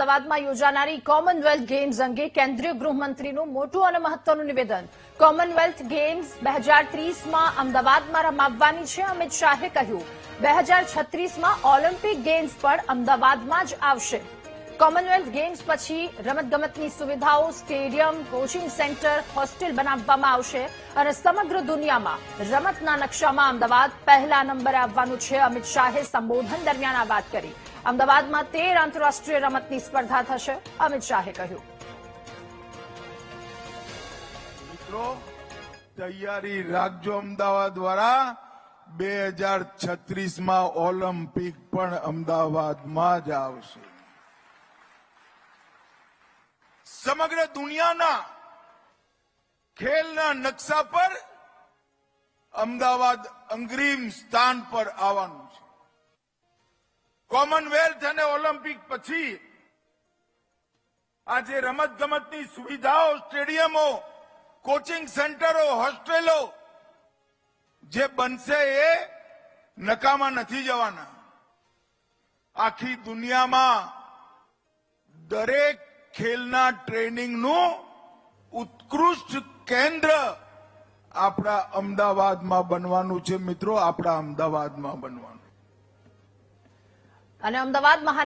અમદાવાદમાં યોજાનારી Commonwealth games અંગે કેન્દ્રીય ગૃહમંત્રીનું મોટું અને મહત્વનું નિવેદન. કોમનવેલ્થ ગેમ્સ 2030માં અમદાવાદમાં રમાવવાની છે. અમિત શાહે કહ્યું 2036માં ઓલિમ્પિક ગેમ્સ પણ અમદાવાદમાં જ આવશે. કોમનવેલ્થ ગેમ્સ પછી રમતગમતની સુવિધાઓ, સ્ટેડિયમ, કોચિંગ સેન્ટર, હોસ્ટેલ બનાવવામાં આવશે અને સમગ્ર દુનિયામાં રમતના નકશામાં અમદાવાદ પહેલા નંબરે આવવાનું છે. અમિત શાહે સંબોધન દરમિયાન આ વાત કરી. અમદાવાદમાં 13 આંતરરાષ્ટ્રીય રમતની સ્પર્ધા થશે. અમિત શાહે કહ્યું, મિત્રો તૈયારી રાખજો. અમદાવાદ દ્વારા 2036માં ઓલિમ્પિક પણ અમદાવાદમાં જ આવશે. સમગ્ર દુનિયાના ખેલના નકશા પર અમદાવાદ અંગ્રીમ સ્થાન પર આવવાનું છે. કોમનવેલ્થ અને ઓલિમ્પિક પછી આજે રમતગમતની સુવિધાઓ, સ્ટેડિયમો, કોચિંગ સેન્ટરો, હોસ્ટેલો જે બનશે એ નકામા નથી જવાના. આખી દુનિયામાં દરેક ખેલના ટ્રેનિંગનું ઉત્કૃષ્ટ કેન્દ્ર આપણા અમદાવાદમાં બનવાનું છે. મિત્રો, આપણા અમદાવાદમાં બનવાનું. અને અમદાવાદ